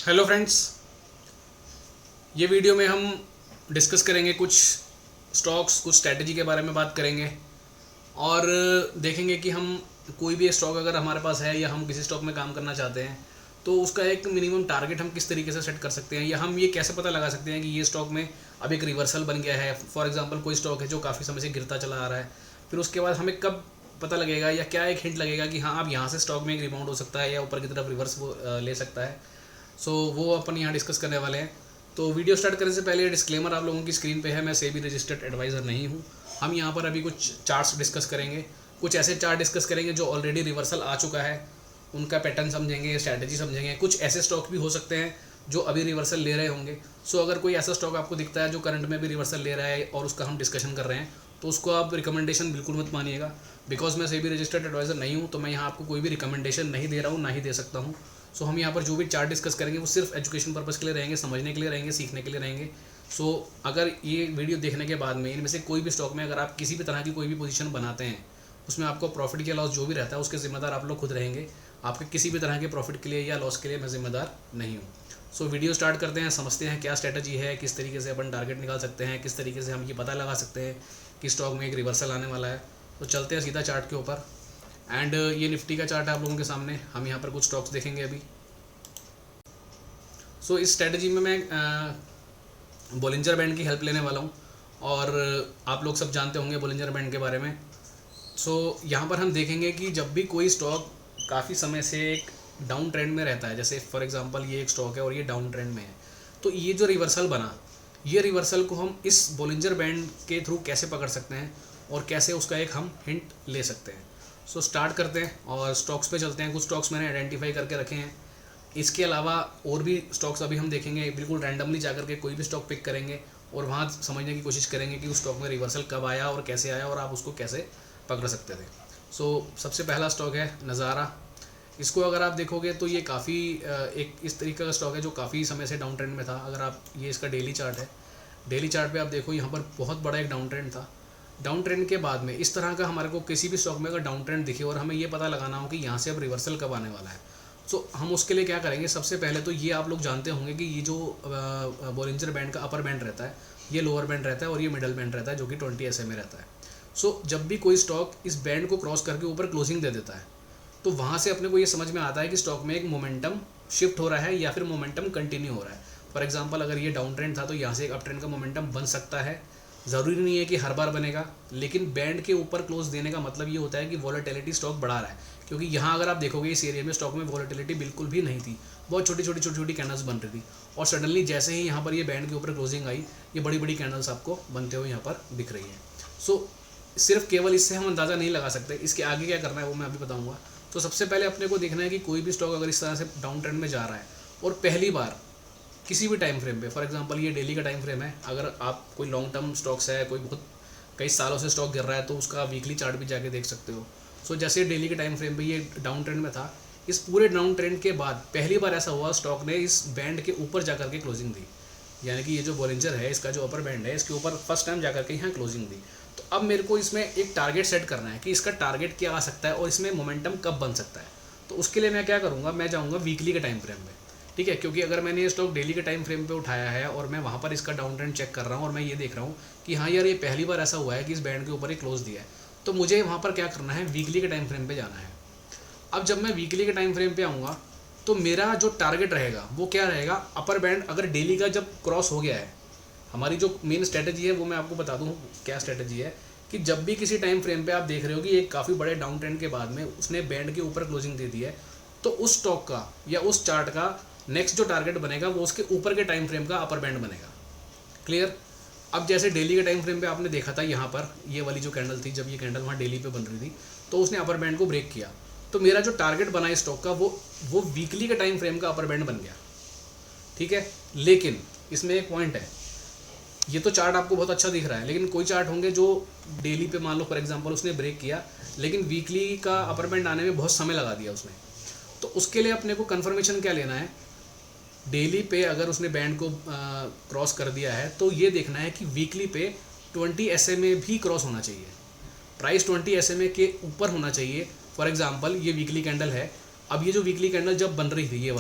Hello friends, ये video में हम डिस्कस करेंगे कुछ स्टॉक्स, कुछ स्ट्रैटेजी के बारे में बात करेंगे और देखेंगे कि हम कोई भी स्टॉक अगर हमारे पास है या हम किसी स्टॉक में काम करना चाहते हैं तो उसका एक मिनिमम टारगेट हम किस तरीके से सेट कर सकते हैं, या हम ये कैसे पता लगा सकते हैं कि ये स्टॉक में अब एक रिवर्सल बन गया है। फॉर एग्जांपल कोई स्टॉक है जो काफ़ी समय से गिरता चला आ रहा है, फिर उसके बाद हमें कब पता लगेगा या क्या एक हिंट लगेगा कि हाँ अब यहाँ से स्टॉक में एक रिबाउंड हो सकता है या ऊपर की तरफ रिवर्स ले सकता है। वो अपन यहाँ डिस्कस करने वाले हैं। तो वीडियो स्टार्ट करने से पहले डिस्क्लेमर आप लोगों की स्क्रीन पे है, मैं सेबी रजिस्टर्ड एडवाइज़र नहीं हूँ। हम यहाँ पर अभी कुछ चार्ट्स डिस्कस करेंगे, कुछ ऐसे चार्ट डिस्कस करेंगे जो ऑलरेडी रिवर्सल आ चुका है, उनका पैटर्न समझेंगे, स्ट्रैटेजी समझेंगे। कुछ ऐसे स्टॉक भी हो सकते हैं जो अभी रिवर्सल ले रहे होंगे। अगर कोई ऐसा स्टॉक आपको दिखता है जो करंट में भी रिवर्सल ले रहा है और उसका हम डिस्कशन कर रहे हैं तो उसको आप रिकमेंडेशन बिल्कुल मत मानिएगा। बिकॉज मैं सेबी रजिस्टर्ड एडवाइज़र नहीं हूँ तो मैं यहाँ आपको कोई भी रिकमेंडेशन नहीं दे रहा हूँ, ना ही दे सकता हूँ। हम यहाँ पर जो भी चार्ट डिस्कस करेंगे वो सिर्फ एजुकेशन पर्पज़ के लिए रहेंगे, समझने के लिए रहेंगे, सीखने के लिए रहेंगे। अगर ये वीडियो देखने के बाद में इनमें से कोई भी स्टॉक में अगर आप किसी भी तरह की कोई भी पोजीशन बनाते हैं, उसमें आपको प्रॉफिट या लॉस जो भी रहता है उसके ज़िम्मेदार आप लोग खुद रहेंगे। आपके किसी भी तरह के प्रॉफिट के लिए या लॉस के लिए मैं ज़िम्मेदार नहीं हूँ। वीडियो स्टार्ट करते हैं, समझते हैं क्या स्ट्रैटेजी है, किस तरीके से अपन टारगेट निकाल सकते हैं, किस तरीके से हम ये पता लगा सकते हैं कि स्टॉक में एक रिवर्सल आने वाला है। चलते हैं सीधा चार्ट के ऊपर। एंड ये निफ्टी का चार्ट है आप लोगों के सामने। हम यहाँ पर कुछ स्टॉक्स देखेंगे अभी। इस स्ट्रैटेजी में मैं बोलिंजर बैंड की हेल्प लेने वाला हूँ और आप लोग सब जानते होंगे बोलिंजर बैंड के बारे में। यहाँ पर हम देखेंगे कि जब भी कोई स्टॉक काफ़ी समय से एक डाउन ट्रेंड में रहता है, जैसे फॉर एग्जांपल ये एक स्टॉक है और ये डाउन ट्रेंड में है, तो ये जो रिवर्सल बना, ये रिवर्सल को हम इस बोलिंजर बैंड के थ्रू कैसे पकड़ सकते हैं और कैसे उसका एक हम हिंट ले सकते हैं। स्टार्ट करते हैं और स्टॉक्स पे चलते हैं। कुछ स्टॉक्स मैंने आइडेंटिफाई करके रखे हैं। इसके अलावा और भी स्टॉक्स अभी हम देखेंगे। बिल्कुल रैंडमली जाकर के कोई भी स्टॉक पिक करेंगे और वहाँ समझने की कोशिश करेंगे कि उस स्टॉक में रिवर्सल कब आया और कैसे आया और आप उसको कैसे पकड़ सकते थे। सबसे पहला स्टॉक है नज़ारा। इसको अगर आप देखोगे तो ये काफ़ी एक इस तरीके का स्टॉक है जो काफ़ी समय से डाउन ट्रेंड में था। अगर आप ये इसका डेली चार्ट है, डेली चार्ट पे आप देखो यहाँ पर बहुत बड़ा एक डाउन ट्रेंड था। डाउन ट्रेंड के बाद में इस तरह का हमारे को किसी भी स्टॉक में अगर डाउन ट्रेंड दिखे और हमें ये पता लगाना हो कि यहाँ से अब रिवर्सल कब आने वाला है, हम उसके लिए क्या करेंगे। सबसे पहले तो ये आप लोग जानते होंगे कि ये जो बोलिंजर बैंड का अपर बैंड रहता है, ये लोअर बैंड रहता है और ये मिडल बैंड रहता है जो कि 20 SMA रहता है। जब भी कोई स्टॉक इस बैंड को क्रॉस करके ऊपर क्लोजिंग दे देता है तो वहाँ से अपने को ये समझ में आता है कि स्टॉक में एक मोमेंटम शिफ्ट हो रहा है या फिर मोमेंटम कंटिन्यू हो रहा है। फॉर एग्जांपल अगर ये डाउन ट्रेंड था तो यहाँ से एक अप ट्रेंड का मोमेंटम बन सकता है। ज़रूरी नहीं है कि हर बार बनेगा, लेकिन बैंड के ऊपर क्लोज देने का मतलब ये होता है कि वॉलेटिलिटी स्टॉक बढ़ा रहा है। क्योंकि यहाँ अगर आप देखोगे इस एरिया में स्टॉक में वॉलेटिलिटी बिल्कुल भी नहीं थी, बहुत छोटी छोटी कैंडल्स बन रही थी और सडनली जैसे ही यहाँ पर ये बैंड के ऊपर क्लोजिंग आई, ये बड़ी बड़ी कैंडल्स आपको बनते हुए यहाँ पर दिख रही है। सिर्फ केवल इससे हम अंदाज़ा नहीं लगा सकते, इसके आगे क्या करना है वो मैं अभी बताऊँगा। सबसे पहले अपने को देखना है कि कोई भी स्टॉक अगर इस तरह से डाउन ट्रेंड में जा रहा है और पहली बार किसी भी टाइम फ्रेम पे, फॉर एग्जांपल ये डेली का टाइम फ्रेम है, अगर आप कोई लॉन्ग टर्म स्टॉक्स है, कोई बहुत कई सालों से स्टॉक गिर रहा है तो उसका वीकली चार्ट भी जाके देख सकते हो। जैसे डेली के टाइम फ्रेम पे ये डाउन ट्रेंड में था, इस पूरे डाउन ट्रेंड के बाद पहली बार ऐसा हुआ स्टॉक ने इस बैंड के ऊपर जाकर के क्लोजिंग दी, यानी कि ये जो बोलिंजर है इसका जो अपर बैंड है इसके ऊपर फर्स्ट टाइम जाकर के यहाँ क्लोजिंग दी। तो अब मेरे को इसमें एक टारगेट सेट करना है कि इसका टारगेट क्या आ सकता है और इसमें मोमेंटम कब बन सकता है। तो उसके लिए मैं क्या करूँगा, मैं जाऊँगा वीकली के टाइम फ्रेम में, ठीक है। क्योंकि अगर मैंने ये स्टॉक डेली के टाइम फ्रेम पे उठाया है और मैं वहाँ पर इसका डाउन ट्रेंड चेक कर रहा हूँ और मैं ये देख रहा हूँ कि हाँ यार ये पहली बार ऐसा हुआ है कि इस बैंड के ऊपर ही क्लोज दिया है, तो मुझे वहाँ पर क्या करना है, वीकली के टाइम फ्रेम पर जाना है। अब जब मैं वीकली के टाइम फ्रेम पर आऊँगा तो मेरा जो टारगेट रहेगा वो क्या रहेगा, अपर बैंड अगर डेली का जब क्रॉस हो गया है, हमारी जो मेन स्ट्रैटेजी है वो मैं आपको बता दूँ क्या स्ट्रैटेजी है, कि जब भी किसी टाइम फ्रेम पे आप देख रहे हो कि एक काफ़ी बड़े डाउन ट्रेंड के बाद में उसने बैंड के ऊपर क्लोजिंग दे दी है, तो उस स्टॉक का या उस चार्ट का नेक्स्ट जो टारगेट बनेगा वो उसके ऊपर के टाइम फ्रेम का अपर बैंड बनेगा। क्लियर। अब जैसे डेली के टाइम फ्रेम पे आपने देखा था, यहाँ पर ये वाली जो कैंडल थी, जब ये कैंडल वहाँ डेली पे बन रही थी तो उसने अपर बैंड को ब्रेक किया, तो मेरा जो टारगेट बना इस स्टॉक का वो वीकली के टाइम फ्रेम का अपर बैंड बन गया, ठीक है। लेकिन इसमें एक पॉइंट है, ये तो चार्ट आपको बहुत अच्छा दिख रहा है, लेकिन कोई चार्ट होंगे जो डेली पे मान लो फॉर एग्जांपल उसने ब्रेक किया लेकिन वीकली का अपर बैंड आने में बहुत समय लगा दिया उसने। तो उसके लिए अपने को कंफर्मेशन क्या लेना है, डेली पे अगर उसने बैंड को क्रॉस कर दिया है तो ये देखना है कि वीकली पे 20 SMA भी क्रॉस होना चाहिए, प्राइस 20 SMA के ऊपर होना चाहिए। फॉर एग्जांपल ये वीकली कैंडल है, अब ये जो वीकली कैंडल जब बन रही थी, ये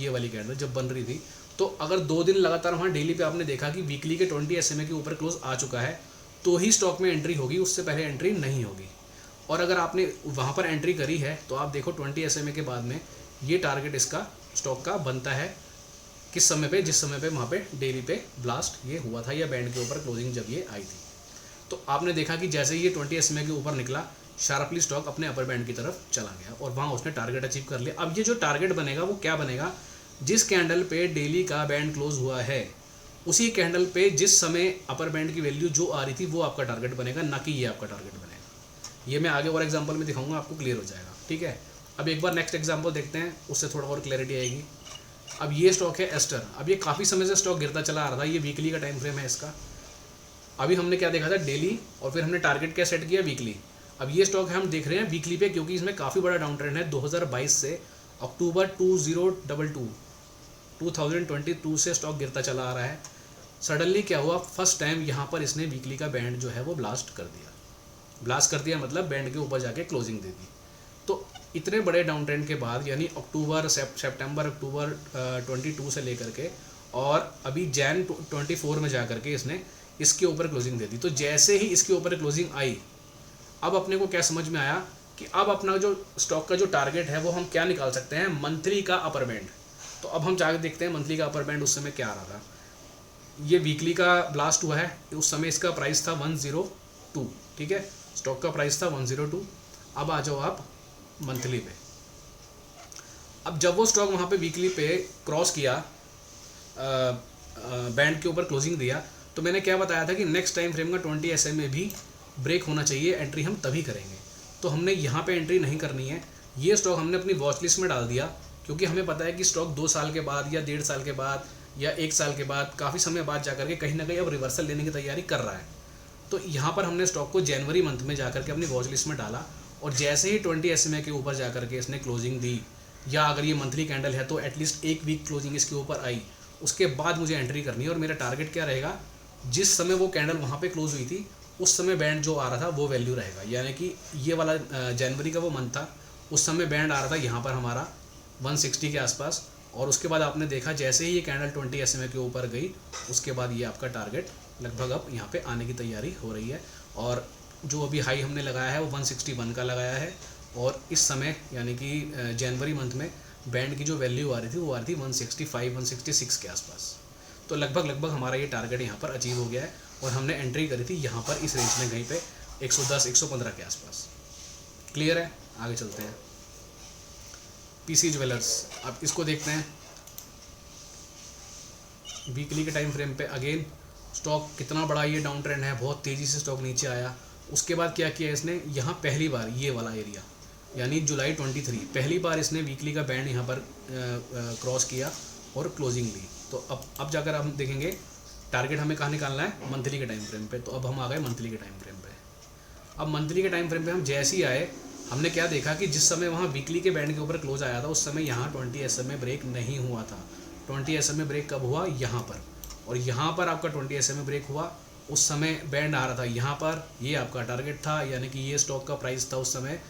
वाली कैंडल जब बन रही थी, तो अगर 2 दिन लगातार वहाँ डेली पे आपने देखा कि वीकली के 20 SMA के ऊपर क्लोज आ चुका है, तो ही स्टॉक में एंट्री होगी, उससे पहले एंट्री नहीं होगी। और अगर आपने वहाँ पर एंट्री करी है तो आप देखो 20 SMA के बाद में ये टारगेट इसका स्टॉक का बनता है किस समय पे, जिस समय पे वहाँ पे डेली पे ब्लास्ट ये हुआ था या बैंड के ऊपर क्लोजिंग जब ये आई थी। तो आपने देखा कि जैसे ही ये 20 SMA के ऊपर निकला, शार्पली स्टॉक अपने अपर बैंड की तरफ चला गया और वहाँ उसने टारगेट अचीव कर लिया। अब ये जो टारगेट बनेगा वो क्या बनेगा, जिस कैंडल पे डेली का बैंड क्लोज हुआ है उसी कैंडल पे जिस समय अपर बैंड की वैल्यू जो आ रही थी वो आपका टारगेट बनेगा, ना कि ये आपका टारगेट बनेगा। ये मैं आगे और एग्जांपल में दिखाऊंगा, आपको क्लियर हो जाएगा, ठीक है। अब एक बार नेक्स्ट एग्जांपल देखते हैं, उससे थोड़ा और क्लैरिटी आएगी। अब ये स्टॉक है एस्टर। अब ये काफ़ी समय से स्टॉक गिरता चला आ रहा था, ये वीकली का टाइम फ्रेम है इसका। अभी हमने क्या देखा था, डेली, और फिर हमने टारगेट क्या सेट किया, वीकली। अब ये स्टॉक है हम देख रहे हैं वीकली पे, क्योंकि इसमें काफ़ी बड़ा डाउन ट्रेंड है। 2022 से अक्टूबर 2022 से स्टॉक गिरता चला आ रहा है। सडनली क्या हुआ, फर्स्ट टाइम यहाँ पर इसने वीकली का बैंड जो है वो ब्लास्ट कर दिया। ब्लास्ट कर दिया मतलब बैंड के ऊपर जाके क्लोजिंग दे दी। तो इतने बड़े डाउन ट्रेंड के बाद, यानी सितंबर अक्टूबर 22 से लेकर के और अभी जैन 24 में जा करके इसने इसके ऊपर क्लोजिंग दे दी। तो जैसे ही इसके ऊपर क्लोजिंग आई, अब अपने को क्या समझ में आया कि अब अपना जो स्टॉक का जो टारगेट है वो हम क्या निकाल सकते हैं, मंथली का अपर बैंड। तो अब हम जाकर देखते हैं मंथली का अपर बैंड उस समय क्या आ रहा था। ये वीकली का ब्लास्ट हुआ है, उस समय इसका प्राइस था 102, ठीक है, स्टॉक का प्राइस था 102। अब आ जाओ आप मंथली पे। अब जब वो स्टॉक वहाँ पे वीकली पे क्रॉस किया, बैंड के ऊपर क्लोजिंग दिया, तो मैंने क्या बताया था कि नेक्स्ट टाइम फ्रेम का 20 SMA भी ब्रेक होना चाहिए, एंट्री हम तभी करेंगे। तो हमने यहाँ पे एंट्री नहीं करनी है, ये स्टॉक हमने अपनी वॉच लिस्ट में डाल दिया, क्योंकि हमें पता है कि स्टॉक 2 साल के बाद या 1.5 साल के बाद या 1 साल के बाद, काफ़ी समय बाद जा करके कहीं ना कहीं अब रिवर्सल लेने की तैयारी कर रहा है। तो यहाँ पर हमने स्टॉक को जनवरी मंथ में जा करके अपनी वॉच लिस्ट में डाला, और जैसे ही 20 SMA के ऊपर जा करके इसने क्लोजिंग दी, या अगर ये मंथली कैंडल है तो एटलीस्ट 1 वीक क्लोजिंग इसके ऊपर आई, उसके बाद मुझे एंट्री करनी है। और मेरा टारगेट क्या रहेगा, जिस समय वो कैंडल वहाँ पे क्लोज हुई थी उस समय बैंड जो आ रहा था वो वैल्यू रहेगा। यानी कि ये वाला जनवरी का वो मंथ था, उस समय बैंड आ रहा था यहाँ पर हमारा 160 के आसपास, और उसके बाद आपने देखा जैसे ही ये कैंडल 20 SMA के ऊपर गई, उसके बाद ये आपका टारगेट लगभग अब यहाँ पे आने की तैयारी हो रही है। और जो अभी हाई हमने लगाया है वो 161 का लगाया है, और इस समय यानी कि जनवरी मंथ में बैंड की जो वैल्यू आ रही थी वो आ रही थी 165 166 के आसपास। तो लगभग हमारा ये टारगेट यहाँ पर अचीव हो गया है, और हमने एंट्री करी थी यहाँ पर इस रेंज में कहीं पे 110 115 के आसपास। क्लियर है, आगे चलते हैं। PC ज्वेलर्स, अब इसको देखते हैं वीकली के टाइम फ्रेम पे। अगेन स्टॉक कितना बड़ा ये डाउन ट्रेंड है, बहुत तेज़ी से स्टॉक नीचे आया। उसके बाद क्या किया इसने, यहाँ पहली बार ये वाला एरिया यानी जुलाई 23 पहली बार इसने वीकली का बैंड यहाँ पर क्रॉस किया और क्लोजिंग ली। तो अब जाकर हम देखेंगे टारगेट हमें कहाँ निकालना है, मंथली के टाइम फ्रेम पे। तो अब हम आ गए मंथली के टाइम फ्रेम पे। अब मंथली के टाइम फ्रेम पे हम जैसे ही आए, हमने क्या देखा कि जिस समय वहाँ वीकली के बैंड के ऊपर क्लोज आया था उस समय यहाँ 20 SMA ब्रेक नहीं हुआ था। 20 SMA ब्रेक कब हुआ, यहाँ पर, और यहाँ पर आपका 20 SMA ब्रेक हुआ, उस समय बैंड आ रहा था यहाँ पर, ये आपका टारगेट था। यानी कि ये स्टॉक का प्राइस था उस समय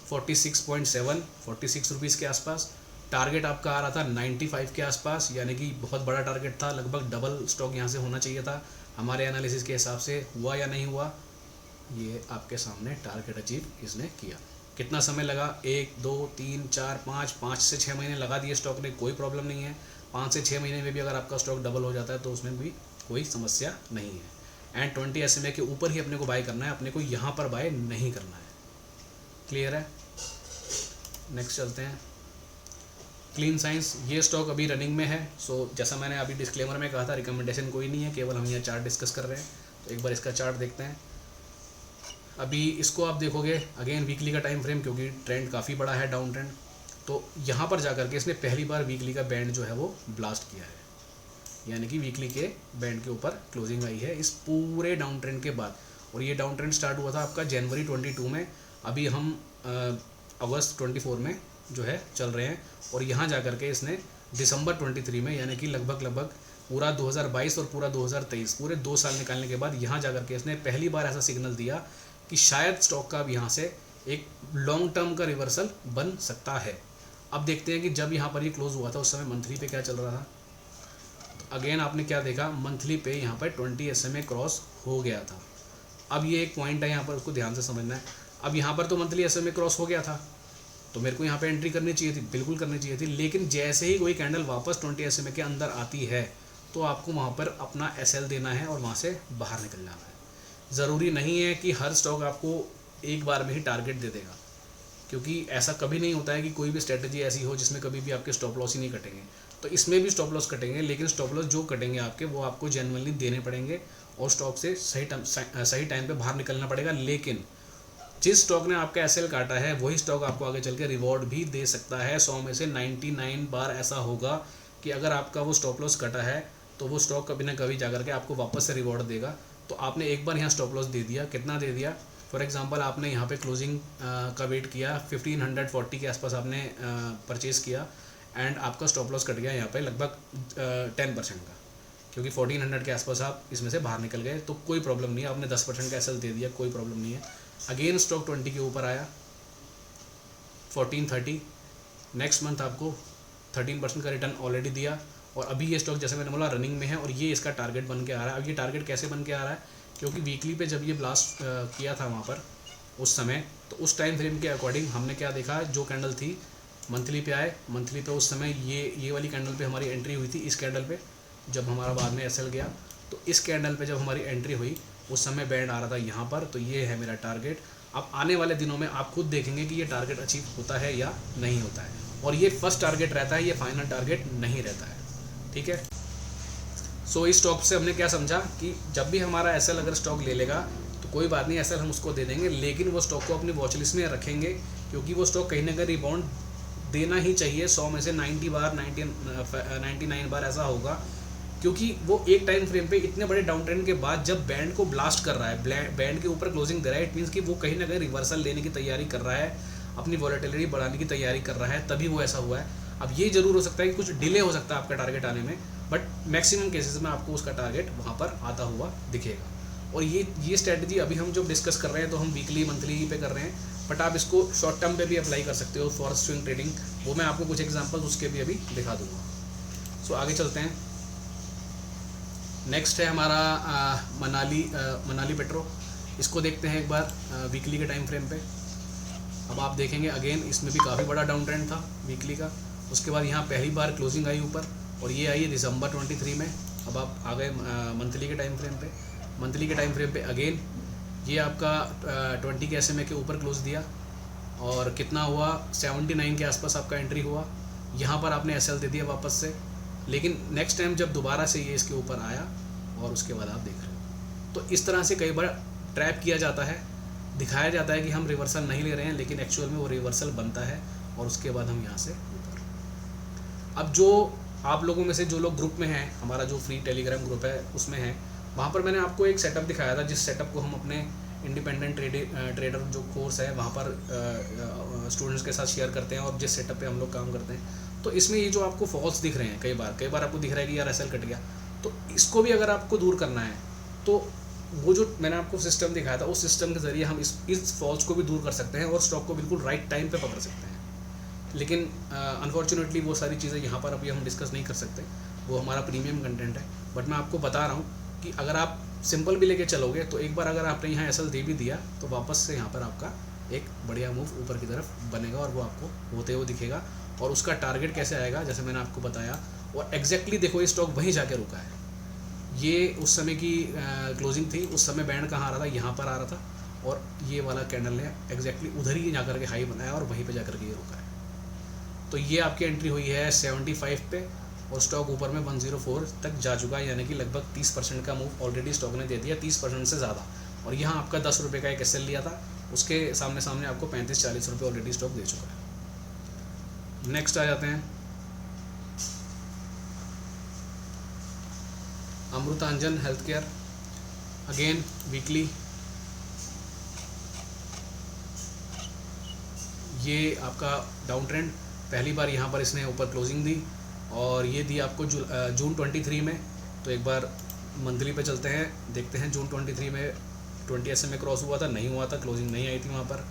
46.7 46 रुपीज़ के आसपास। टारगेट आपका आ रहा था 95 के आसपास, यानी कि बहुत बड़ा टारगेट था, लगभग डबल स्टॉक यहाँ से होना चाहिए था। हमारे एनालिसिस के हिसाब से हुआ या नहीं हुआ, ये आपके सामने टारगेट अचीव इसने किया। कितना समय लगा, 1 2 3 4 5 से 6 महीने लगा दिए स्टॉक ने, कोई प्रॉब्लम नहीं है। 5 से 6 महीने में भी अगर आपका स्टॉक डबल हो जाता है तो उसमें भी कोई समस्या नहीं है। एंड 20 SMA के ऊपर ही अपने को बाय करना है, अपने को यहाँ पर बाय नहीं करना है। क्लियर है, नेक्स्ट चलते हैं। क्लीन साइंस, ये स्टॉक अभी रनिंग में है। सो जैसा मैंने अभी डिस्क्लेमर में कहा था, रिकमेंडेशन कोई नहीं है, केवल हम यहाँ चार्ट डिस्कस कर रहे हैं। तो एक बार इसका चार्ट देखते हैं। अभी इसको आप देखोगे अगेन वीकली का टाइम फ्रेम, क्योंकि ट्रेंड काफ़ी बड़ा है, डाउन ट्रेंड। तो यहाँ पर जा करके इसने पहली बार वीकली का बैंड जो है वो ब्लास्ट किया है, यानी कि वीकली के बैंड के ऊपर क्लोजिंग आई है इस पूरे डाउन ट्रेंड के बाद। और ये डाउन ट्रेंड स्टार्ट हुआ था आपका जनवरी 22 में, अभी हम अगस्त 24 में जो है चल रहे हैं। और यहाँ जा करके इसने दिसंबर 23 में, यानी कि लगभग पूरा 2022 और पूरा 2023, पूरे 2 साल निकालने के बाद यहाँ जा करके इसने पहली बार ऐसा सिग्नल दिया कि शायद स्टॉक का अब यहाँ से एक लॉन्ग टर्म का रिवर्सल बन सकता है। अब देखते हैं कि जब यहाँ पर ये क्लोज हुआ था उस समय मंथली पे क्या चल रहा था। तो अगेन आपने क्या देखा, मंथली पे यहाँ पर 20 SMA क्रॉस हो गया था। अब ये एक पॉइंट है यहाँ पर, उसको ध्यान से समझना है। अब यहाँ पर तो मंथली SMA क्रॉस हो गया था, तो मेरे को यहाँ पे एंट्री करनी चाहिए थी, बिल्कुल करनी चाहिए थी। लेकिन जैसे ही कोई कैंडल वापस 20 SMA के अंदर आती है तो आपको वहाँ पर अपना SL देना है और वहाँ से बाहर निकल जाना है। ज़रूरी नहीं है कि हर स्टॉक आपको एक बार में ही टारगेट दे देगा, क्योंकि ऐसा कभी नहीं होता है कि कोई भी स्ट्रेटजी ऐसी हो जिसमें कभी भी आपके स्टॉप लॉस ही नहीं कटेंगे। तो इसमें भी स्टॉप लॉस कटेंगे, लेकिन स्टॉप लॉस जो कटेंगे आपके वो आपको जेन्युइनली देने पड़ेंगे और स्टॉक से सही टाइम पे बाहर निकलना पड़ेगा। लेकिन जिस स्टॉक ने आपका SL काटा है वही स्टॉक आपको आगे चल के रिवॉर्ड भी दे सकता है। 100 में से 99 बार ऐसा होगा कि अगर आपका वो स्टॉप लॉस कटा है तो वो स्टॉक कभी ना कभी जाकर के आपको वापस से रिवॉर्ड देगा। तो आपने एक बार यहाँ स्टॉप लॉस दे दिया, कितना दे दिया, फॉर एग्जांपल आपने यहाँ पे क्लोजिंग का वेट किया, 1540 के आसपास आपने परचेज़ किया एंड आपका स्टॉप लॉस कट गया यहाँ पे लगभग 10% का, क्योंकि 1400 के आसपास आप इसमें से बाहर निकल गए। तो कोई प्रॉब्लम नहीं है, आपने 10% का SL दे दिया, कोई प्रॉब्लम नहीं है। अगेन स्टॉक 20 के ऊपर आया, 1430, नेक्स्ट मंथ आपको 13% का रिटर्न ऑलरेडी दिया। और अभी ये स्टॉक जैसे मैंने बोला रनिंग में है और ये इसका टारगेट बन के आ रहा है। अब ये टारगेट कैसे बन के आ रहा है, क्योंकि वीकली पे जब ये ब्लास्ट किया था वहाँ पर उस समय, तो उस टाइम फ्रेम के अकॉर्डिंग हमने क्या देखा, जो कैंडल थी मंथली पे आए, मंथली पे उस समय ये वाली कैंडल पे हमारी एंट्री हुई थी। इस कैंडल पे जब हमारा बाद में SL गया तो इस कैंडल पे जब हमारी एंट्री हुई उस समय बैंड आ रहा था यहाँ पर। तो ये है मेरा टारगेट। अब आने वाले दिनों में आप खुद देखेंगे कि ये टारगेट अचीव होता है या नहीं होता है, और ये फर्स्ट टारगेट रहता है, ये फाइनल टारगेट नहीं रहता है। ठीक है। सो इस स्टॉक से हमने क्या समझा कि जब भी हमारा SL अगर स्टॉक ले लेगा तो कोई बात नहीं, SL हम उसको दे देंगे, लेकिन वो स्टॉक को अपनी वॉच लिस्ट में रखेंगे, क्योंकि वो स्टॉक कहीं ना कहीं रिबाउंड देना ही चाहिए। 100 में से 90 बार 99 बार ऐसा होगा, क्योंकि वो एक टाइम फ्रेम पे इतने बड़े डाउन ट्रेंड के बाद जब बैंड को ब्लास्ट कर रहा है, बैंड के ऊपर क्लोजिंग दे रहा है, इट मीन्स कि वो कहीं ना कहीं रिवर्सल लेने की तैयारी कर रहा है, अपनी वॉलेटिलिटी बढ़ाने की तैयारी कर रहा है, तभी वो ऐसा हुआ है। अब ये जरूर हो सकता है कि कुछ डिले हो सकता है आपका टारगेट आने में, बट मैक्सिमम केसेस में आपको उसका टारगेट वहाँ पर आता हुआ दिखेगा। और ये स्ट्रेटजी अभी हम जो डिस्कस कर रहे हैं तो हम वीकली मंथली पे कर रहे हैं, बट आप इसको शॉर्ट टर्म पे भी अप्लाई कर सकते हो फॉर स्विंग ट्रेडिंग। वो मैं आपको कुछ एग्जांपल्स उसके भी अभी दिखा दूंगा। सो आगे चलते हैं। नेक्स्ट है हमारा मनाली पेट्रो। इसको देखते हैं एक बार वीकली के टाइम फ्रेम पे। अब आप देखेंगे अगेन इसमें भी काफ़ी बड़ा डाउन ट्रेंड था वीकली का। उसके बाद यहाँ पहली बार क्लोजिंग आई ऊपर और ये आई है दिसंबर 23 में। अब आप आ गए मंथली के टाइम फ्रेम पे। मंथली के टाइम फ्रेम पे अगेन ये आपका 20 के SMA के ऊपर क्लोज दिया और कितना हुआ 79 के आसपास आपका एंट्री हुआ। यहाँ पर आपने SL दे दिया वापस से, लेकिन नेक्स्ट टाइम जब दोबारा से ये इसके ऊपर आया और उसके बाद आप देख रहे हो। तो इस तरह से कई बार ट्रैप किया जाता है, दिखाया जाता है कि हम रिवर्सल नहीं ले रहे हैं, लेकिन एक्चुअल में वो रिवर्सल बनता है और उसके बाद हम यहाँ से ऊपर। अब जो आप लोगों में से जो लोग ग्रुप में हैं, हमारा जो फ्री टेलीग्राम ग्रुप है उसमें है, वहाँ पर मैंने आपको एक सेटअप दिखाया था, जिस सेटअप को हम अपने इंडिपेंडेंट ट्रेडर जो कोर्स है वहाँ पर स्टूडेंट्स के साथ शेयर करते हैं और जिस सेटअप पे हम लोग काम करते हैं। तो इसमें ये जो आपको फॉल्स दिख रहे हैं कई बार आपको दिख रहा है कि यार SL कट गया, तो इसको भी अगर आपको दूर करना है तो वो जो मैंने आपको सिस्टम दिखाया था उस सिस्टम के ज़रिए हम इस फॉल्स को भी दूर कर सकते हैं और स्टॉक को बिल्कुल राइट टाइम पे पकड़ सकते हैं। लेकिन अनफॉर्चुनेटली वो सारी चीज़ें यहाँ पर अभी हम डिस्कस नहीं कर सकते, वो हमारा प्रीमियम कंटेंट है। बट मैं आपको बता रहा हूँ कि अगर आप सिंपल भी लेके चलोगे तो एक बार अगर आपने यहाँ SL दे भी दिया तो वापस से यहाँ पर आपका एक बढ़िया मूव ऊपर की तरफ बनेगा और वो आपको होते हुए दिखेगा। और उसका टारगेट कैसे आएगा जैसे मैंने आपको बताया, और एग्जैक्टली देखो ये स्टॉक वहीं जाके रुका है। ये उस समय की क्लोजिंग थी, उस समय बैंड कहाँ आ रहा था, यहाँ पर आ रहा था, और ये वाला कैंडल ने एग्जैक्टली उधर ही जाकर के हाई बनाया और वहीं पे जाकर के ये रुका है। तो ये आपकी एंट्री हुई है 75 पे और स्टॉक ऊपर में 104 तक जा चुका है, यानी कि लगभग 30% का मूव ऑलरेडी स्टॉक ने दे दिया, 30% से ज़्यादा। और यहाँ आपका 10 रुपये का एक SL लिया था, उसके सामने आपको 35-40 रुपये ऑलरेडी स्टॉक दे चुका है। नेक्स्ट आ जाते हैं Amrutanjan health care. Again weekly ये आपका डाउन ट्रेंड, पहली बार यहाँ पर इसने ऊपर क्लोजिंग दी और ये दी आपको जून 23 में। तो एक बार मंथली पे चलते हैं, देखते हैं जून 23 में 20 SMA क्रॉस हुआ था, नहीं हुआ था, क्लोजिंग नहीं आई थी वहाँ पर।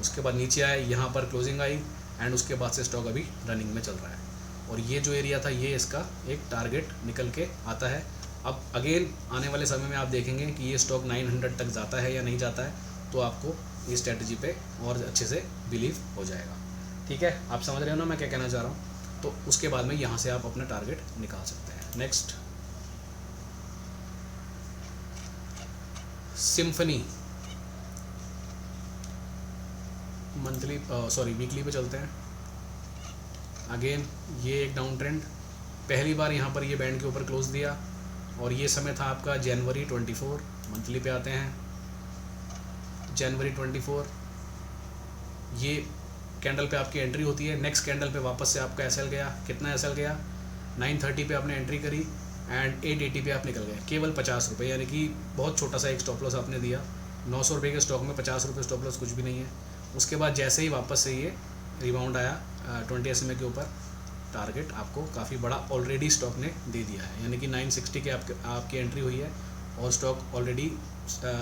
उसके बाद नीचे आए, यहाँ पर क्लोजिंग आई, एंड उसके बाद से स्टॉक अभी रनिंग में चल रहा है। और ये जो एरिया था ये इसका एक टारगेट निकल के आता है। अब अगेन आने वाले समय में आप देखेंगे कि ये स्टॉक 900 तक जाता है या नहीं जाता है, तो आपको इस स्ट्रेटजी पे और अच्छे से बिलीव हो जाएगा। ठीक है, आप समझ रहे हो ना मैं क्या कहना चाह रहा हूँ। तो उसके बाद में यहाँ से आप अपना टारगेट निकाल सकते हैं। नेक्स्ट सिम्फनी मंथली वीकली पे चलते हैं। अगेन ये एक डाउन ट्रेंड, पहली बार यहाँ पर ये बैंड के ऊपर क्लोज दिया और ये समय था आपका जनवरी 24। मंथली पे आते हैं, जनवरी 24 ये कैंडल पे आपकी एंट्री होती है। नेक्स्ट कैंडल पे वापस से आपका एसएल गया, कितना एसएल गया 930 पे आपने एंट्री करी एंड 880 पे आप निकल गए, केवल 50 रुपये, यानी कि बहुत छोटा सा एक स्टॉप लॉस आपने दिया। 900 रुपये के स्टॉक में 50 रुपये स्टॉप लॉस कुछ भी नहीं है। उसके बाद जैसे ही वापस से ये रिबाउंड आया 20 SMA के ऊपर, टारगेट आपको काफ़ी बड़ा ऑलरेडी स्टॉक ने दे दिया है, यानी कि 960 के आपकी एंट्री हुई है और स्टॉक ऑलरेडी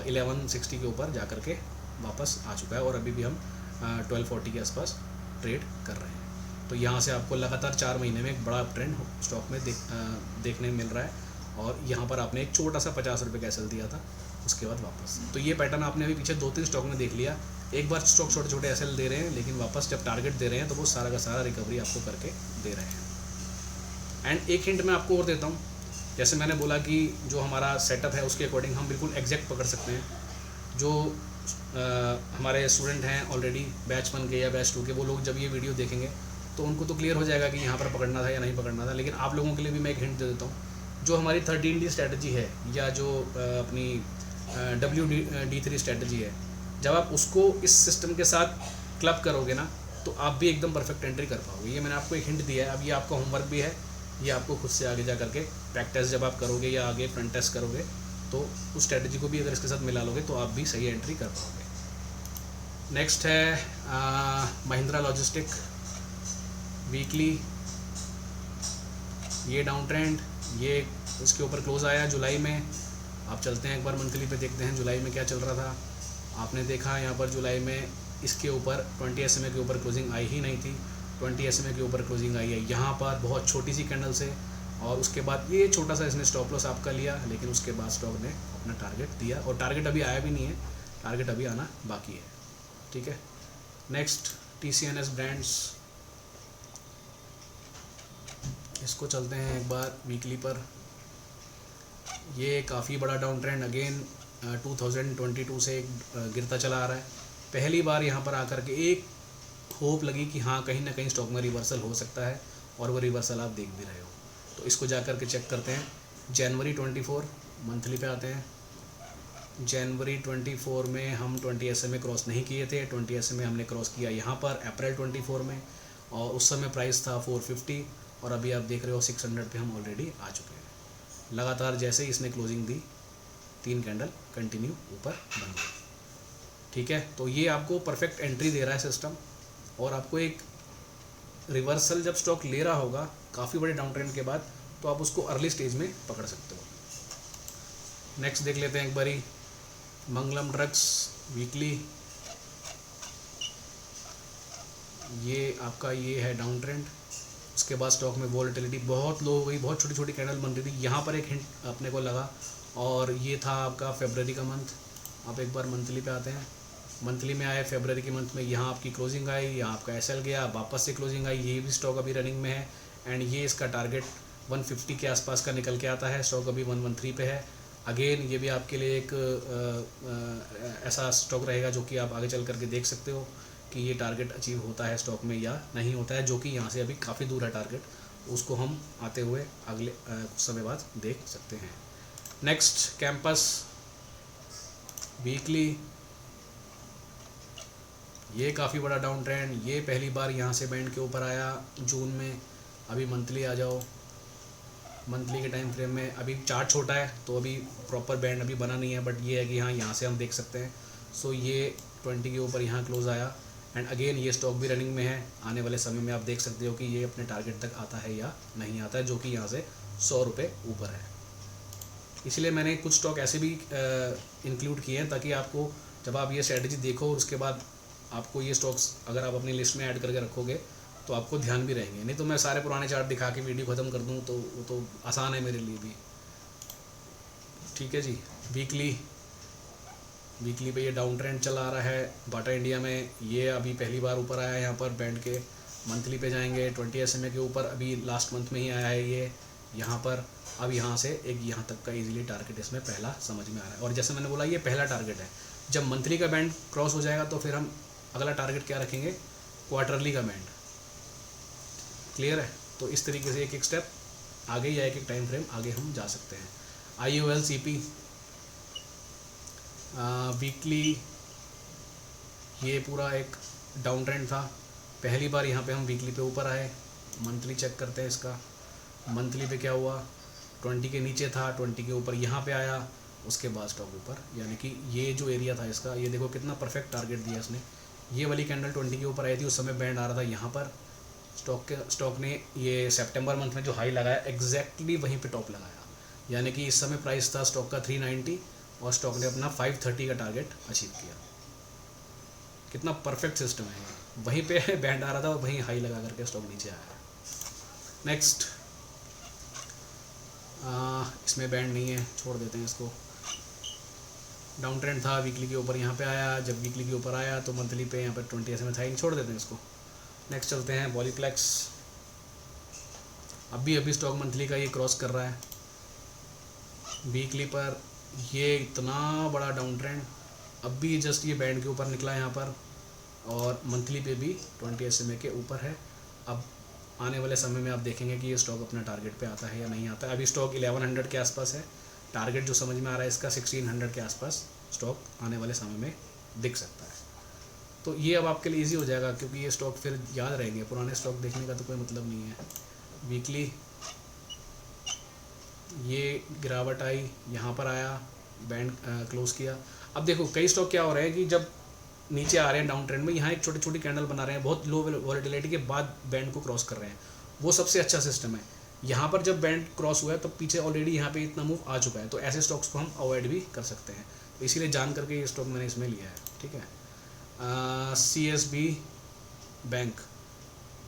1160 के ऊपर जा कर के वापस आ चुका है और अभी भी हम 1240 के आसपास ट्रेड कर रहे हैं। तो यहाँ से आपको लगातार 4 महीने में एक बड़ा ट्रेंड स्टॉक में देखने मिल रहा है। और यहाँ पर आपने एक छोटा सा 50 रुपये का एसएल दिया था, उसके बाद वापस। तो ये पैटर्न आपने अभी पीछे 2-3 स्टॉक में देख लिया। एक बार स्टॉक छोटे छोटे एसएल दे रहे हैं, लेकिन वापस जब टारगेट दे रहे हैं तो वो सारा का सारा रिकवरी आपको करके दे रहे हैं। एंड एक हिंट मैं आपको और देता हूँ, जैसे मैंने बोला कि जो हमारा सेटअप है उसके अकॉर्डिंग हम बिल्कुल एग्जैक्ट पकड़ सकते हैं। जो हमारे स्टूडेंट हैं ऑलरेडी बैच 1 के या बैच 2 के, वो लोग जब ये वीडियो देखेंगे तो उनको तो क्लियर हो जाएगा कि यहाँ पर पकड़ना था या नहीं पकड़ना था। लेकिन आप लोगों के लिए भी मैं एक हिंट दे देता हूँ। जो हमारी 13D स्ट्रैटेजी है या जो अपनी WD3 स्ट्रैटेजी है, जब आप उसको इस सिस्टम के साथ क्लब करोगे ना, तो आप भी एकदम परफेक्ट एंट्री कर पाओगे। ये मैंने आपको एक हिंट दिया है। अब ये आपका होमवर्क भी है, ये आपको खुद से आगे जा करके प्रैक्टिस जब आप करोगे या आगे फ्रंट टेस्ट करोगे, तो उस स्ट्रैटेजी को भी अगर इसके साथ मिला लोगे तो आप भी सही एंट्री कर पाओगे। नेक्स्ट है महिंद्रा लॉजिस्टिक वीकली, ये डाउन ट्रेंड, ये इसके ऊपर क्लोज आया जुलाई में। आप चलते हैं एक बार मंथली पे, देखते हैं जुलाई में क्या चल रहा था। आपने देखा यहाँ पर जुलाई में इसके ऊपर 20 SMA के ऊपर क्लोजिंग आई ही नहीं थी, 20 SMA के ऊपर क्लोजिंग आई है यहाँ पर बहुत छोटी सी कैंडल से। और उसके बाद ये छोटा सा इसने स्टॉप लॉस आपका लिया, लेकिन उसके बाद स्टॉक ने अपना टारगेट दिया और टारगेट अभी आया भी नहीं है, टारगेट अभी आना बाकी है। ठीक है, नेक्स्ट TCNS ब्रांड्स, इसको चलते हैं एक बार वीकली पर। ये काफ़ी बड़ा डाउन ट्रेंड अगेन 2022 से गिरता चला आ रहा है। पहली बार यहाँ पर आकर के एक होप लगी कि हाँ कहीं ना कहीं स्टॉक में रिवर्सल हो सकता है, और वो रिवर्सल आप देख भी रहे हो। तो इसको जा कर के चेक करते हैं। जनवरी 24 मंथली पे आते हैं। जनवरी 24 में हम 20 SMA क्रॉस नहीं किए थे, 20 SMA हमने क्रॉस किया यहाँ पर अप्रैल 24 में, और उस समय प्राइस था 450 और अभी आप देख रहे हो 600 पे हम ऑलरेडी आ चुके हैं। लगातार जैसे ही इसने क्लोजिंग दी 3 कैंडल कंटिन्यू ऊपर बन गई। ठीक है, तो ये आपको परफेक्ट एंट्री दे रहा है सिस्टम, और आपको एक रिवर्सल जब स्टॉक ले रहा होगा काफ़ी बड़े डाउन ट्रेंड के बाद, तो आप उसको अर्ली स्टेज में पकड़ सकते हो। नेक्स्ट देख लेते हैं एक बारी मंगलम ड्रग्स वीकली, ये आपका ये है डाउन ट्रेंड। उसके बाद स्टॉक में वॉलेटिलिटी बहुत लो हो गई, बहुत छोटी छोटी कैंडल बन रही थी। यहाँ पर एक हिंट अपने को लगा, और ये था आपका फरवरी का मंथ। आप एक बार मंथली पे आते हैं। मंथली में आए फरवरी के मंथ में, यहाँ आपकी क्लोजिंग आई, यहाँ आपका एसएल गया, वापस से क्लोजिंग आई, ये भी स्टॉक अभी रनिंग में है। एंड ये इसका टारगेट 150 के आसपास का निकल के आता है, स्टॉक अभी 113 पे है। अगेन ये भी आपके लिए एक ऐसा स्टॉक रहेगा जो कि आप आगे चल करके देख सकते हो कि ये टारगेट अचीव होता है स्टॉक में या नहीं होता है, जो कि यहाँ से अभी काफ़ी दूर है टारगेट, उसको हम आते हुए अगले कुछ समय बाद देख सकते हैं। नेक्स्ट कैंपस वीकली, ये काफ़ी बड़ा डाउन ट्रेंड, ये पहली बार यहाँ से बैंड के ऊपर आया जून में। अभी मंथली आ जाओ, मंथली के टाइम फ्रेम में अभी चार्ट छोटा है तो अभी प्रॉपर बैंड अभी बना नहीं है, बट ये है कि हाँ यहाँ से हम देख सकते हैं। सो ये 20 के ऊपर यहाँ क्लोज आया, एंड अगेन ये स्टॉक भी रनिंग में है। आने वाले समय में आप देख सकते हो कि ये अपने टारगेट तक आता है या नहीं आता है, जो कि यहाँ से 100 रुपये ऊपर है। इसलिए मैंने कुछ स्टॉक ऐसे भी इंक्लूड किए हैं ताकि आपको जब आप ये स्ट्रेटजी देखो उसके बाद आपको ये स्टॉक्स अगर आप अपनी लिस्ट में ऐड करके रखोगे तो आपको ध्यान भी रहेंगे। नहीं तो मैं सारे पुराने चार्ट दिखा के वीडियो ख़त्म कर दूँ तो वो तो आसान है मेरे लिए भी। ठीक है जी। वीकली पे ये डाउन ट्रेंड चला आ रहा है बाटा इंडिया में। ये अभी पहली बार ऊपर आया है यहाँ पर बैंड के। मंथली पे जाएंगे 20 SMA के ऊपर, अभी लास्ट मंथ में ही आया है ये यहाँ पर। अब यहाँ से एक यहाँ तक का इजीली टारगेट इसमें पहला समझ में आ रहा है। और जैसे मैंने बोला ये पहला टारगेट है। जब मंथली का बैंड क्रॉस हो जाएगा तो फिर हम अगला टारगेट क्या रखेंगे, क्वार्टरली का बैंड। क्लियर है? तो इस तरीके से एक एक स्टेप आगे या एक एक टाइम फ्रेम आगे हम जा सकते हैं। IOLCP वीकली ये पूरा एक डाउन ट्रेंड था। पहली बार यहाँ पे हम वीकली पे ऊपर आए। मंथली चेक करते हैं इसका। मंथली पे क्या हुआ, 20 के नीचे था, 20 के ऊपर यहाँ पे आया, उसके बाद स्टॉक ऊपर। यानी कि ये जो एरिया था इसका, ये देखो कितना परफेक्ट टारगेट दिया इसने। ये वाली कैंडल 20 के ऊपर आई थी, उस समय बैंड आ रहा था यहाँ पर। स्टॉक ने ये सितंबर मंथ में जो हाई लगाया एग्जैक्टली वहीं पे टॉप लगाया। यानी कि इस समय प्राइस था स्टॉक का 390 और स्टॉक ने अपना 530 का टारगेट अचीव किया। कितना परफेक्ट सिस्टम है ये। वहीं पे बैंड आ रहा था और वहीं हाई लगा करके स्टॉक नीचे आया। नेक्स्ट, इसमें बैंड नहीं है, छोड़ देते हैं इसको। डाउन ट्रेंड था, वीकली के ऊपर यहाँ पे आया। जब वीकली के ऊपर आया तो मंथली पे यहाँ पर 20 SMA था, छोड़ देते हैं इसको। नेक्स्ट चलते हैं पॉलीप्लेक्स। अभी स्टॉक मंथली का ये क्रॉस कर रहा है। वीकली पर ये इतना बड़ा डाउन ट्रेंड, अब भी जस्ट ये बैंड के ऊपर निकला है यहाँ पर। और मंथली पे भी 20 SMA के ऊपर है। अब आने वाले समय में आप देखेंगे कि ये स्टॉक अपना टारगेट पे आता है या नहीं आता है। अभी स्टॉक 1100 के आसपास है। टारगेट जो समझ में आ रहा है इसका 1600 के आसपास स्टॉक आने वाले समय में दिख सकता है। तो ये अब आपके लिए ईजी हो जाएगा, क्योंकि ये स्टॉक फिर याद रहेंगे। पुराने स्टॉक देखने का तो कोई मतलब नहीं है। वीकली ये गिरावट आई, यहाँ पर आया, बैंड क्लोज किया। अब देखो कई स्टॉक क्या हो रहे हैं कि जब नीचे आ रहे हैं डाउन ट्रेंड में, यहाँ एक छोटी छोटी कैंडल बना रहे हैं, बहुत लो वॉलेटिलिटी के बाद बैंड को क्रॉस कर रहे हैं। वो सबसे अच्छा सिस्टम है। यहाँ पर जब बैंड क्रॉस हुआ है तो पीछे ऑलरेडी यहाँ पे इतना मूव आ चुका है, तो ऐसे स्टॉक्स को हम अवॉइड भी कर सकते हैं। तो इसीलिए जान करके ये स्टॉक मैंने इसमें लिया है। ठीक है। CSB बैंक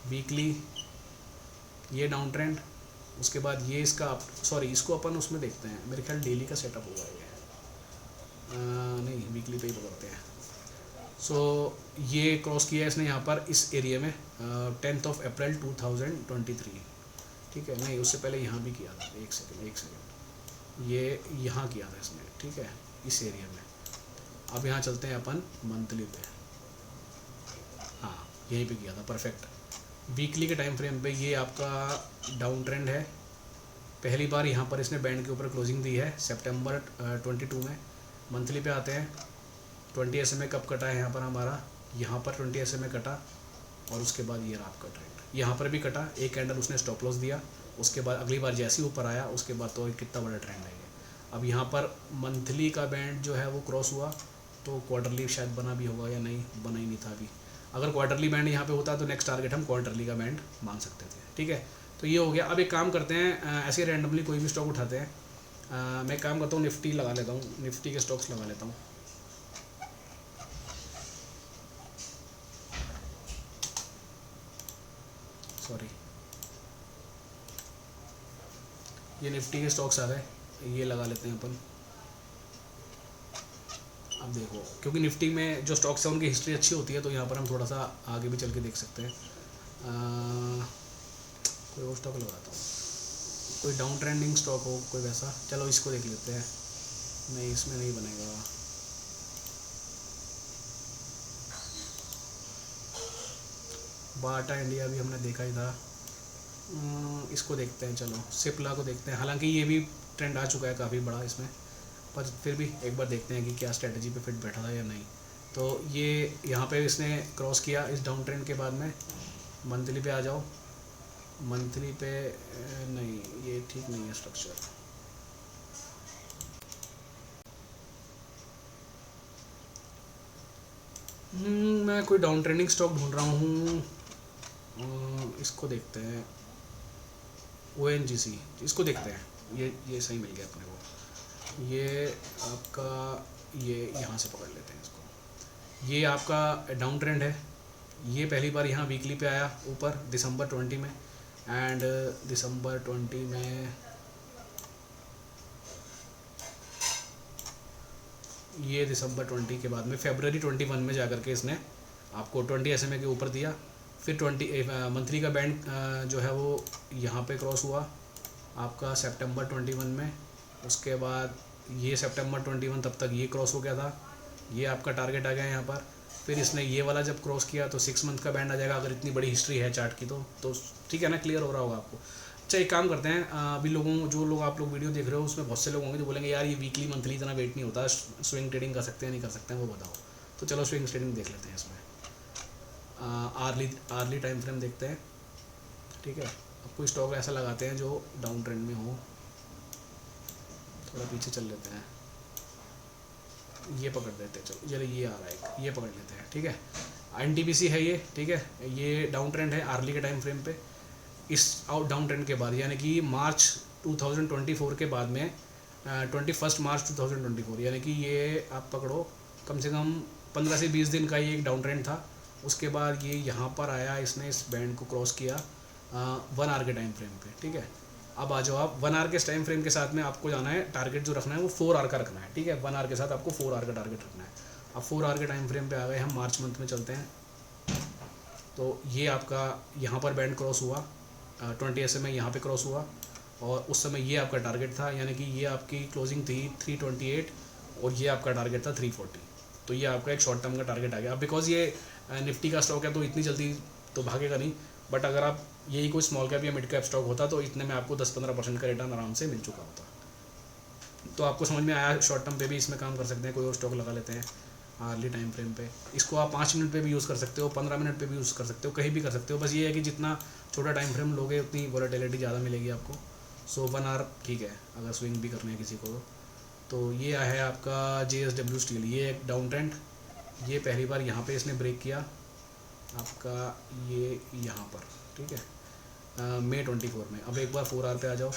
वीकली ये डाउन ट्रेंड, उसके बाद ये इसका सॉरी इसको अपन उसमें देखते हैं, मेरे ख्याल डेली का सेटअप होगा ये। नहीं, वीकली पे ही पकड़ते हैं। सो ये क्रॉस किया है इसने यहाँ पर इस एरिया में 10 अप्रैल 2023। ठीक है, नहीं उससे पहले यहाँ भी किया था। एक सेकेंड, ये यहाँ किया था इसने। ठीक है, इस एरिया में। अब यहाँ चलते हैं अपन मंथली पे। हाँ, यहीं पे किया था, परफेक्ट। वीकली के टाइम फ्रेम पे ये आपका डाउन ट्रेंड है। पहली बार यहाँ पर इसने बैंड के ऊपर क्लोजिंग दी है सितंबर 22 में। मंथली पे आते हैं। 20 SMA कब कटा है यहाँ पर हमारा, यहाँ पर 20 SMA कटा और उसके बाद ये रहा आपका ट्रेंड। यहाँ पर भी कटा, एक कैंडल उसने स्टॉप लॉस दिया, उसके बाद अगली बार जैसे ही ऊपर आया उसके बाद तो कितना बड़ा ट्रेंड है ये। अब यहाँ पर मंथली का बैंड जो है वो क्रॉस हुआ, तो क्वार्टरली शायद बना भी होगा या नहीं, बना ही नहीं था अभी। अगर क्वार्टरली बैंड यहाँ पे होता तो नेक्स्ट टारगेट हम क्वार्टरली का बैंड मान सकते थे। ठीक है, तो ये हो गया। अब एक काम करते हैं, ऐसे रैंडमली कोई भी स्टॉक उठाते हैं। मैं काम करता हूँ, निफ्टी लगा लेता हूँ, निफ्टी के स्टॉक्स लगा लेता हूँ। सॉरी, ये निफ्टी के स्टॉक्स आ गए, ये लगा लेते हैं अपन। अब देखो, क्योंकि निफ्टी में जो स्टॉक्स हैं उनकी हिस्ट्री अच्छी होती है, तो यहाँ पर हम थोड़ा सा आगे भी चल के देख सकते हैं। कोई और स्टॉक लगाता हूँ, कोई डाउन ट्रेंडिंग स्टॉक हो कोई वैसा। चलो इसको देख लेते हैं। नहीं, इसमें नहीं बनेगा। बाटा इंडिया भी हमने देखा ही था। इसको देखते हैं, चलो सिप्ला को देखते हैं। हालांकि ये भी ट्रेंड आ चुका है काफ़ी बड़ा इसमें, पर फिर भी एक बार देखते हैं कि क्या स्ट्रेटजी पे फिट बैठा था या नहीं। तो ये यहाँ पे इसने क्रॉस किया इस डाउन ट्रेंड के बाद में। मंथली पे आ जाओ। मंथली पे नहीं, ये ठीक नहीं है स्ट्रक्चर। मैं कोई डाउन ट्रेंडिंग स्टॉक ढूंढ रहा हूँ। इसको देखते हैं, ONGC, इसको देखते हैं। ये सही मिल गया अपने को। ये आपका ये यहाँ से पकड़ लेते हैं इसको। ये आपका डाउन ट्रेंड है। ये पहली बार यहाँ वीकली पे आया ऊपर दिसंबर 20 में, एंड दिसंबर 20 में ये दिसंबर 20 के बाद में फरवरी 21 में जाकर के इसने आपको 20 SMA के ऊपर दिया। फिर 20 मंथली का बैंड जो है वो यहाँ पे क्रॉस हुआ आपका सितंबर 21 में। उसके बाद ये सितंबर 21 तब तक ये क्रॉस हो गया था, ये आपका टारगेट आ गया यहाँ पर। फिर इसने ये वाला जब क्रॉस किया तो 6 मंथ का बैंड आ जाएगा। अगर इतनी बड़ी हिस्ट्री है चार्ट की तो ठीक है ना, क्लियर हो रहा होगा आपको। अच्छा एक काम करते हैं, अभी जो लोग आप लोग वीडियो देख रहे हो उसमें बहुत से लोग होंगे जो बोलेंगे यार ये वीकली मंथली इतना वेट नहीं होता, स्विंग ट्रेडिंग कर सकते हैं नहीं कर सकते हैं वो बताओ। तो चलो स्विंग ट्रेडिंग देख लेते हैं इसमें। आर्ली टाइम फ्रेम देखते हैं, ठीक है। अब कोई स्टॉक ऐसा लगाते हैं जो डाउन ट्रेंड में हो, थोड़ा पीछे चल लेते हैं, ये पकड़ लेते हैं, चलो ये आ रहा है, ये पकड़ लेते हैं, ठीक है। NTPC है ये, ठीक है। ये डाउन ट्रेंड है आर्ली के टाइम फ्रेम पे। इस आउट डाउन ट्रेंड के बाद यानी कि मार्च 2024 के बाद में 21 मार्च 2024 यानी कि ये आप पकड़ो कम से कम 15 से 20 दिन का ये एक डाउन ट्रेंड था। उसके बाद ये यहाँ पर आया, इसने इस बैंड को क्रॉस किया 1 आवर के टाइम फ्रेम पे, ठीक है। अब आ जाओ आप 1 आवर के टाइम फ्रेम के साथ में आपको जाना है, टारगेट जो रखना है वो 4 आवर का रखना है, ठीक है। 1 आवर के साथ आपको 4 आवर का टारगेट रखना है। अब 4 आवर के टाइम फ्रेम पे आ गए हम, मार्च मंथ में चलते हैं। तो ये आपका यहाँ पर बैंड क्रॉस हुआ 20 SMA यहाँ पे क्रॉस हुआ, और उस समय ये आपका टारगेट था, यानी कि ये आपकी क्लोजिंग थी 328 और ये आपका टारगेट था 340। तो ये आपका एक शॉर्ट टर्म का टारगेट आ गया। अब बिकॉज ये निफ्टी का स्टॉक है तो इतनी जल्दी तो भागेगा नहीं, बट अगर आप यही कोई स्मॉल कैप या मिड कैप स्टॉक होता तो इतने में आपको 10-15% का रिटर्न आराम से मिल चुका होता। तो आपको समझ में आया, शॉर्ट टर्म पे भी इसमें काम कर सकते हैं, कोई और स्टॉक लगा लेते हैं आर्ली टाइम फ्रेम पे। इसको आप 5 मिनट पे भी यूज़ कर सकते हो, 15 मिनट पे भी यूज़ कर सकते हो, कहीं भी कर सकते हो। बस ये है कि जितना छोटा टाइम फ्रेम लोगे उतनी वॉलेटिलिटी ज़्यादा मिलेगी आपको। सो 1 आवर ठीक है अगर स्विंग भी करने है किसी को। तो ये है आपका JSW स्टील, ये एक डाउन ट्रेंड। ये पहली बार यहाँ पे इसने ब्रेक किया आपका ये यहाँ पर, ठीक है, मई 24 में। अब एक बार 4 आवर पे आ जाओ।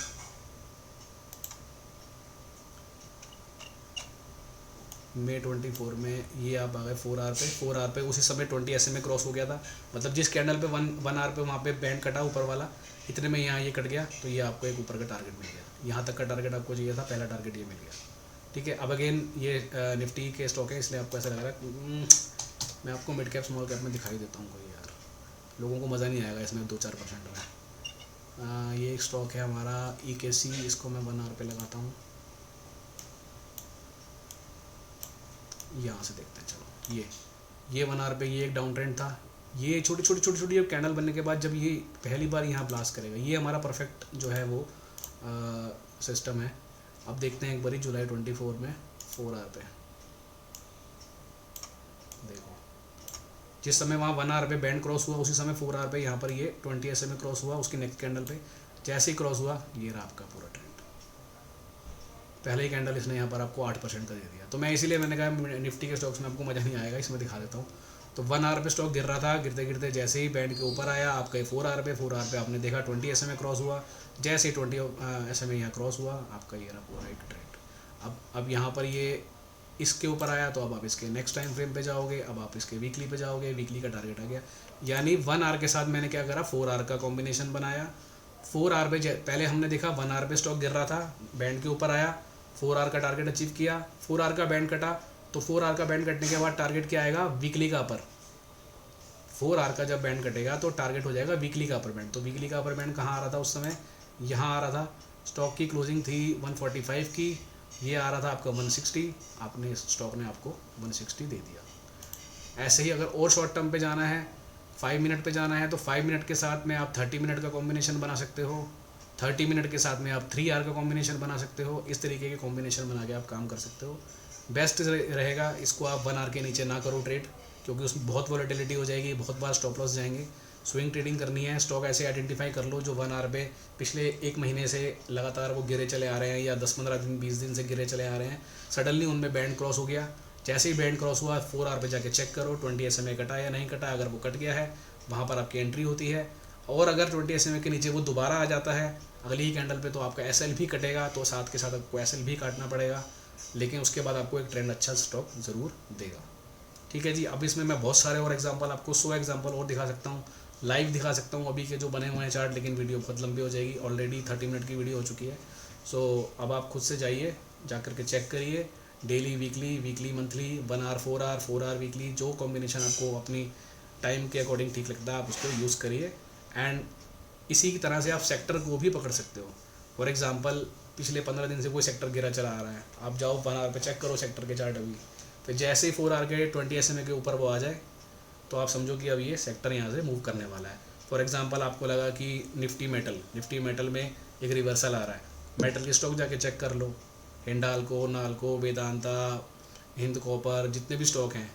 मई 24 में ये आप आ गए 4 आवर पे। 4 आवर पे उसी समय 20 SMA क्रॉस हो गया था, मतलब जिस कैंडल पे 1 आवर पे वहाँ पे बैंड कटा ऊपर वाला, इतने में यहाँ ये कट गया तो ये आपको एक ऊपर का टारगेट मिल गया। यहाँ तक का टारगेट आपको चाहिए था, पहला टारगेट ये मिल गया, ठीक है। अब अगेन ये निफ्टी के स्टॉक है इसलिए आपको ऐसा लग रहा है मैं आपको मिड कैप स्मॉल कैप में दिखाई देता हूँ कोई यार, लोगों को मज़ा नहीं आएगा इसमें 2-4% में। ये एक स्टॉक है हमारा EKC, इसको मैं 1 आवर पे लगाता हूँ। यहाँ से देखते हैं, चलो ये 1 आवर पे ये एक डाउन ट्रेंड था। ये छोटी छोटी कैंडल बनने के बाद जब ये पहली बार यहाँ ब्लास्ट करेगा, ये हमारा परफेक्ट जो है वो सिस्टम है। अब देखते हैं एक बारी जुलाई 24 में 4 आवर पे देखो, जिस समय वहाँ 1 आवर पे बैंड क्रॉस हुआ उसी समय 4 आवर पे यहाँ पर ये 20 SMA क्रॉस हुआ, उसकी नेक्स्ट कैंडल पे जैसे ही क्रॉस हुआ ये रहा आपका पूरा ट्रेंड। पहले ही कैंडल इसने यहाँ पर आपको 8% का दे दिया। तो मैं इसीलिए मैंने कहा निफ्टी के स्टॉक्स में आपको मज़ा नहीं आएगा, इसमें दिखा देता हूँ। तो 1 आवर पे स्टॉक गिर रहा था, गिरते गिरते जैसे ही बैंड के ऊपर आया आपका 4 आवर पे आपने देखा 20 SMA क्रॉस हुआ, जैसे ही 20 SMA यहाँ क्रॉस हुआ आपका ये रहा पूरा एक ट्रेंड। अब यहाँ पर ये इसके ऊपर आया तो अब आप इसके नेक्स्ट टाइम फ्रेम पे जाओगे, अब आप इसके वीकली पे जाओगे, वीकली का टारगेट आ गया। यानी 1 आवर के साथ मैंने क्या करा, 4 आवर का कॉम्बिनेशन बनाया। 4 आवर पे पहले हमने देखा 1 आवर पे स्टॉक गिर रहा था, बैंड के ऊपर आया, 4 आवर का टारगेट अचीव किया, 4 आवर का बैंड कटा, तो 4 आवर का बैंड कटने के बाद टारगेट क्या आएगा, वीकली का अपर। 4 आवर का जब बैंड कटेगा तो टारगेट हो जाएगा वीकली का अपर बैंड। तो वीकली का अपर बैंड कहाँ आ रहा था उस समय, यहाँ आ रहा था। स्टॉक की क्लोजिंग थी 145 की, ये आ रहा था आपका 160, आपने स्टॉक ने आपको 160 दे दिया। ऐसे ही अगर और शॉर्ट टर्म पे जाना है, 5 मिनट पे जाना है, तो 5 मिनट के साथ में आप 30 मिनट का कॉम्बिनेशन बना सकते हो, 30 मिनट के साथ में आप 3 आवर का कॉम्बिनेशन बना सकते हो। इस तरीके के कॉम्बिनेशन बना के आप काम कर सकते हो। बेस्ट रहेगा इसको आप 1 आवर के नीचे ना करो ट्रेड, क्योंकि उसमें बहुत वॉलेटिलिटी हो जाएगी, बहुत बार स्टॉप लॉस जाएंगे। स्विंग ट्रेडिंग करनी है, स्टॉक ऐसे आइडेंटिफाई कर लो जो 1 आवर पे पिछले 1 महीने से लगातार वो गिरे चले आ रहे हैं, या 10-15 दिन 20 दिन से गिरे चले आ रहे हैं। सडनली उनमें बैंड क्रॉस हो गया, जैसे ही बैंड क्रॉस हुआ 4 आवर पे जाके चेक करो 20 SMA कटा या नहीं कटा। अगर वो कट गया है वहाँ पर आपकी एंट्री होती है, और अगर 20 SMA के नीचे वो दोबारा आ जाता है अगली ही कैंडल पे, तो आपका SL भी कटेगा, तो साथ के साथ आपको SL भी काटना पड़ेगा, लेकिन उसके बाद आपको एक ट्रेंड अच्छा स्टॉक ज़रूर देगा। ठीक है जी। अब इसमें मैं बहुत सारे और एग्जांपल, आपको 100 एग्जांपल और दिखा सकता हूँ, लाइव दिखा सकता हूँ अभी के जो बने हुए हैं चार्ट, लेकिन वीडियो बहुत लंबी हो जाएगी, ऑलरेडी 30 मिनट की वीडियो हो चुकी है। सो अब आप खुद से जाइए, जा कर के चेक करिए, daily, weekly, weekly monthly, 1 hour, 4 hour, 4 hour weekly, जो कॉम्बिनेशन आपको अपनी टाइम के अकॉर्डिंग ठीक लगता है आप उसको यूज़ करिए। एंड इसी की तरह से आप सेक्टर को भी पकड़ सकते हो। फॉर एग्जांपल पिछले 15 दिन से कोई सेक्टर गिरा चला आ रहा है, आप जाओ 1 आवर पे चेक करो सेक्टर के चार्ट अभी, फिर जैसे ही 4 आवर के 20 SMA के ऊपर वो आ जाए तो आप समझो कि अब ये सेक्टर यहाँ से मूव करने वाला है। फॉर एग्जांपल आपको लगा कि निफ्टी मेटल में एक रिवर्सल आ रहा है, मेटल के स्टॉक जाके चेक कर लो, हिंडाल्को, नाल्को, वेदांता, हिंद कॉपर, जितने भी स्टॉक हैं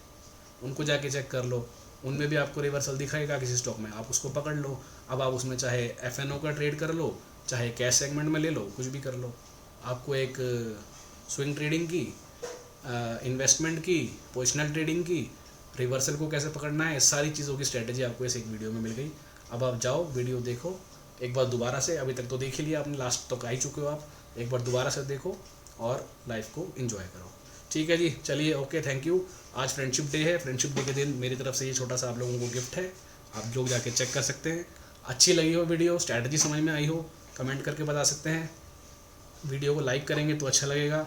उनको जाके चेक कर लो, उनमें भी आपको रिवर्सल दिखाएगा किसी स्टॉक में, आप उसको पकड़ लो। अब आप उसमें चाहे FNO का ट्रेड कर लो, चाहे कैश सेगमेंट में ले लो, कुछ भी कर लो। आपको एक स्विंग ट्रेडिंग की, इन्वेस्टमेंट की, पोजिशनल ट्रेडिंग की, रिवर्सल को कैसे पकड़ना है, सारी चीज़ों की स्ट्रेटजी आपको इस एक वीडियो में मिल गई। अब आप जाओ वीडियो देखो एक बार दोबारा से, अभी तक तो देख ही लिया आपने, लास्ट तक आ ही चुके हो आप, एक बार दोबारा से देखो और लाइफ को एंजॉय करो। ठीक है जी, चलिए, ओके, थैंक यू। आज फ्रेंडशिप डे है, फ्रेंडशिप डे के दिन मेरी तरफ से ये छोटा सा आप लोगों को गिफ्ट है, आप लोग जाके चेक कर सकते हैं। अच्छी लगी हो वीडियो, स्ट्रैटेजी समझ में आई हो, कमेंट करके बता सकते हैं। वीडियो को लाइक करेंगे तो अच्छा लगेगा,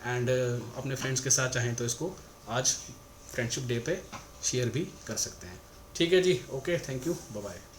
एंड अपने फ्रेंड्स के साथ चाहें तो इसको आज फ्रेंडशिप डे पे शेयर भी कर सकते हैं। ठीक है जी, okay, thank you, bye bye.